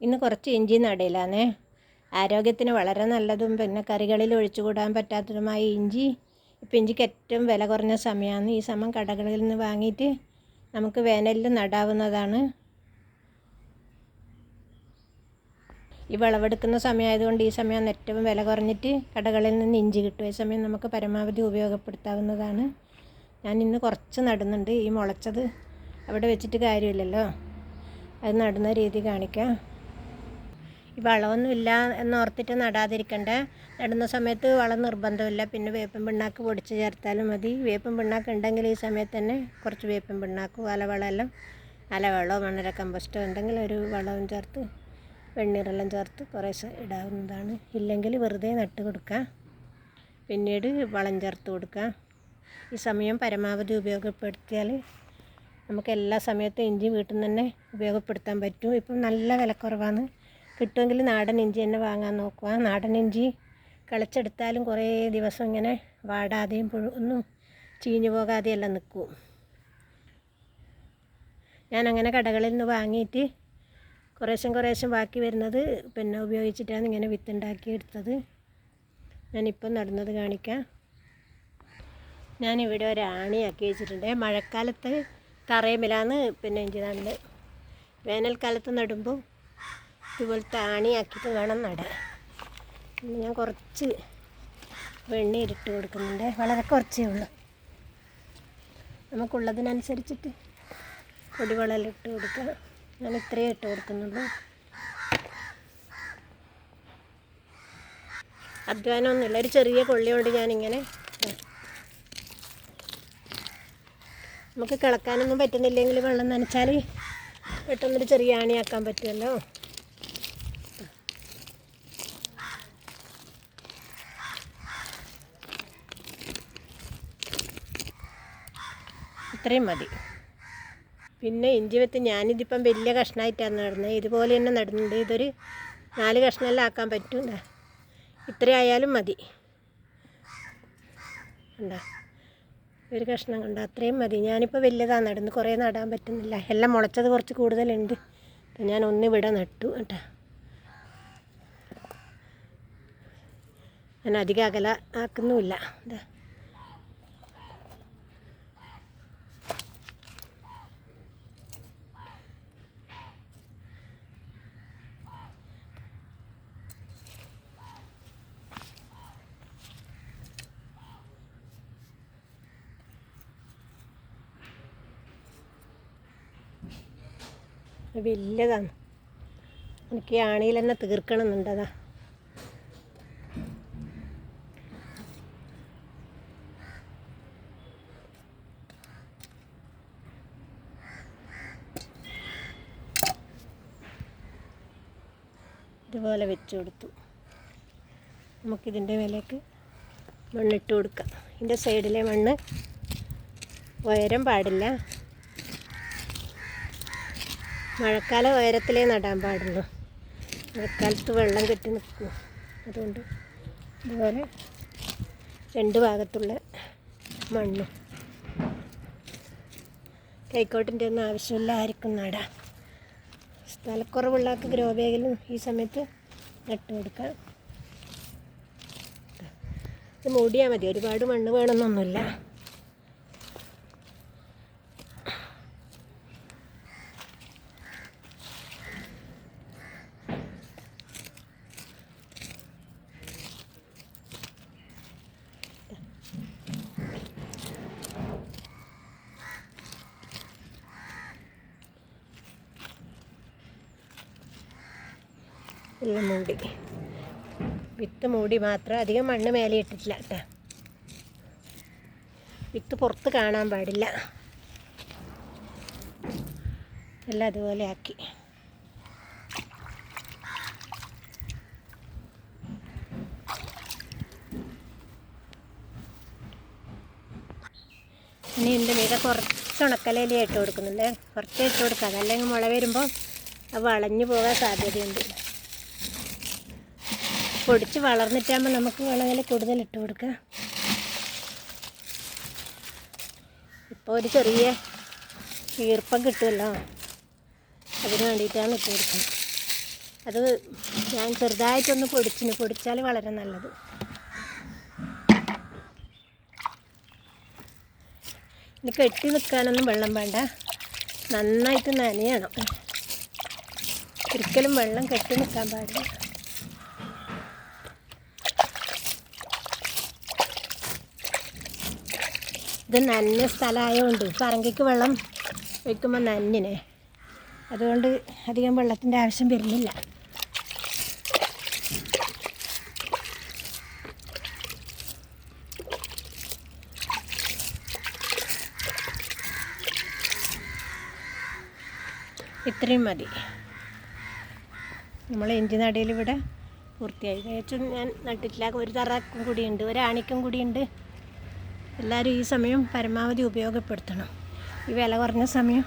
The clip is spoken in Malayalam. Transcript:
ഇന്ന് കുറച്ച് ഇഞ്ചി നടയിലാണേ. ആരോഗ്യത്തിന് വളരെ നല്ലതും പിന്നെ കറികളിൽ ഒഴിച്ചുകൂടാൻ പറ്റാത്തതുമായ ഇഞ്ചി. ഇപ്പം ഇഞ്ചിക്ക് ഏറ്റവും വില കുറഞ്ഞ സമയമാണ്. ഈ സമയം കടകളിൽ നിന്ന് വാങ്ങിയിട്ട് നമുക്ക് വേനലിൽ നടാവുന്നതാണ്. ഈ വിളവെടുക്കുന്ന സമയമായതുകൊണ്ട് ഈ സമയം ഏറ്റവും വില കുറഞ്ഞിട്ട് കടകളിൽ നിന്ന് ഇഞ്ചി കിട്ടും. ഈ സമയം നമുക്ക് പരമാവധി ഉപയോഗപ്പെടുത്താവുന്നതാണ്. ഞാൻ ഇന്ന് കുറച്ച് നടുന്നുണ്ട്. ഈ മുളച്ചത് അവിടെ വെച്ചിട്ട് കാര്യമില്ലല്ലോ, അത് നടുന്ന രീതി കാണിക്കാം. ഈ വളമൊന്നുമില്ല എന്നോർത്തിട്ട് നടാതിരിക്കണ്ട. നടുന്ന സമയത്ത് വളം നിർബന്ധമില്ല. പിന്നെ വേപ്പിൻ പിണ്ണാക്ക് പൊടിച്ച് ചേർത്താലും മതി. വേപ്പിൻ പിണ്ണാക്ക് ഉണ്ടെങ്കിൽ ഈ സമയത്ത് തന്നെ കുറച്ച് വേപ്പിൻ പിണ്ണാക്കും അലവളമെല്ലാം അലവളമോ മണ്ണര കമ്പോസ്റ്റോ ഉണ്ടെങ്കിൽ ഒരു വളവും ചേർത്ത് വെണ്ണീറെല്ലാം ചേർത്ത് കുറേശ്ശെ ഇടാവുന്നതാണ്. ഇല്ലെങ്കിൽ വെറുതെ നട്ട് കൊടുക്കുക, പിന്നീട് വളം ചേർത്ത് കൊടുക്കുക. ഈ സമയം പരമാവധി ഉപയോഗപ്പെടുത്തിയാൽ നമുക്ക് എല്ലാ സമയത്തും ഇഞ്ചി വീട്ടിൽ നിന്ന് തന്നെ ഉപയോഗപ്പെടുത്താൻ പറ്റും. ഇപ്പം നല്ല വിലക്കുറവാണ്. കിട്ടുമെങ്കിൽ നാടൻ ഇഞ്ചി തന്നെ വാങ്ങാൻ നോക്കുക. നാടൻ ഇഞ്ചി കിളച്ചെടുത്താലും കുറേ ദിവസം ഇങ്ങനെ വാടാതെയും ഒന്നും ചീഞ്ഞു പോകാതെയെല്ലാം നിൽക്കും. ഞാനങ്ങനെ കടകളിൽ നിന്ന് വാങ്ങിയിട്ട് കുറേശ്ശം ബാക്കി വരുന്നത് പിന്നെ ഉപയോഗിച്ചിട്ടാണ് ഇങ്ങനെ വിത്തുണ്ടാക്കി എടുത്തത്. ഞാനിപ്പം നടുന്നത് കാണിക്കാം. ഞാനിവിടെ ഒരു ആണിയാക്കി വെച്ചിട്ടുണ്ട്. മഴക്കാലത്ത് തറയുമിലാണ് പിന്നെ ഇഞ്ചി നടുന്നത്. വേനൽക്കാലത്ത് നടുമ്പോൾ ഇതുപോലത്തെ ആണിയാക്കിയിട്ട് വേണം നടാൻ. ഞാൻ കുറച്ച് വെണ്ണീരിട്ട് കൊടുക്കുന്നുണ്ട്. വളരെ കുറച്ചേ ഉള്ളൂ. നമുക്കുള്ളതിനനുസരിച്ചിട്ട് പൊടിവെള്ളം ഇട്ട് കൊടുക്കുക. ഞാൻ ഇത്രയേ ഇട്ട് കൊടുക്കുന്നുള്ളൂ. അധ്വാനമൊന്നുമില്ല. ഒരു ചെറിയ കൊള്ളി കൊണ്ട് ഞാനിങ്ങനെ, നമുക്ക് കിളക്കാനൊന്നും പറ്റുന്നില്ലെങ്കിൽ വെള്ളം നനച്ചാൽ പെട്ടെന്നൊരു ചെറിയ ആണിയാക്കാൻ പറ്റുമല്ലോ. ഇത്രയും മതി. പിന്നെ ഇഞ്ചി വിത്ത് ഞാനിതിപ്പം വലിയ കഷ്ണമായിട്ടാണ് നടുന്നത്. ഇതുപോലെ തന്നെ നടുന്നുണ്ട്. ഇതൊരു 4 കഷ്ണമെല്ലാം ആക്കാൻ പറ്റും. ഇത്രയായാലും മതി. എന്താ ഒരു കഷ്ണം കണ്ട അത്രയും മതി. ഞാനിപ്പോൾ വലിയതാണ് നടുന്നത്, കുറേ നടാൻ പറ്റുന്നില്ല. എല്ലാം മുളച്ചത് കുറച്ച് കൂടുതലുണ്ട്. ഞാൻ ഒന്നിവിടെ നട്ടു കേട്ടോ. ഞാൻ അധികം അകല ആക്കുന്നുമില്ല. എന്താ വലിയതാണ്. എനിക്ക് ഈ ആണിയിൽ തന്നെ തീർക്കണമെന്നുണ്ട്. അതാ ഇതുപോലെ വെച്ച് കൊടുത്തു. നമുക്കിതിൻ്റെ മേലേക്ക് മണ്ണിട്ട് കൊടുക്കാം. ഇതിൻ്റെ സൈഡിലെ മണ്ണ് ഉയരം പാടില്ല. മഴക്കാലം ഉയരത്തിലേ നടാൻ പാടുള്ളൂ. മഴക്കാലത്ത് വെള്ളം കെട്ടി നിൽക്കും. അതുകൊണ്ട് ഇതുപോലെ 2 ഭാഗത്തുള്ള മണ്ണ്. കൈക്കോട്ടിൻ്റെ ഒന്നും ആവശ്യമില്ല, ആർക്കും നടാം. സ്ഥലക്കുറവുള്ളവർക്ക് ഗ്രോ ബാഗിലും ഈ സമയത്ത് നട്ട് കൊടുക്കാം. ഇത് മൂടിയാൽ മതി, ഒരുപാട് മണ്ണ് വേണമെന്നൊന്നുമില്ല. എല്ലാം മൂടി, വിത്ത് മൂടി മാത്രം, അധികം മണ്ണ് മേലെ ഇട്ടിട്ടില്ല കേട്ടോ. വിത്ത് പുറത്ത് കാണാൻ പാടില്ല. എല്ലാം അതുപോലെ ആക്കി. ഇനി എൻ്റെ മീതെ കുറച്ച് ഉണക്കലയില ഇട്ട് കൊടുക്കുന്നുണ്ട്. കുറച്ച് ഇട്ട് കൊടുക്കുക, അതല്ലെങ്കിൽ മുള വരുമ്പോൾ അത് വളഞ്ഞു പോകാൻ സാധ്യതയുണ്ട്. പൊടിച്ച് വളർന്നിട്ടാകുമ്പോൾ നമുക്ക് വേണമെങ്കിൽ കൂടുതൽ ഇട്ട് കൊടുക്കാം. ഇപ്പോൾ ഒരു ചെറിയ ഈർപ്പം കിട്ടുമല്ലോ, അതിന് വേണ്ടിയിട്ടാണ് ഇട്ട് കൊടുക്കുന്നത്. അത് ഞാൻ ചെറുതായിട്ടൊന്ന് പൊടിച്ചാൽ വളരെ നല്ലത്. ഇനി കെട്ടി നിൽക്കാനൊന്നും വെള്ളം വേണ്ട, നന്നായിട്ട് നനയണം. ഒരിക്കലും വെള്ളം കെട്ടി നിൽക്കാൻ പാടില്ല. ഇത് നനഞ്ഞ സ്ഥലമായതുകൊണ്ട് പറങ്കിക്ക് വെള്ളം ഒഴിക്കുമ്പോൾ നനഞ്ഞിനെ, അതുകൊണ്ട് അധികം വെള്ളത്തിൻ്റെ ആവശ്യം വരുന്നില്ല. ഇത്രയും മതി. നമ്മൾ ഇഞ്ചി നടയിൽ ഇവിടെ പൂർത്തിയായി. ഏകദേശം ഞാൻ നട്ടിട്ടില്ല, ഒരു തറക്കും കൂടിയുണ്ട്, ഒരാണിക്കും കൂടിയുണ്ട്. എല്ലാവരും ഈ സമയം പരമാവധി ഉപയോഗപ്പെടുത്തണം, ഈ വില കുറഞ്ഞ സമയം.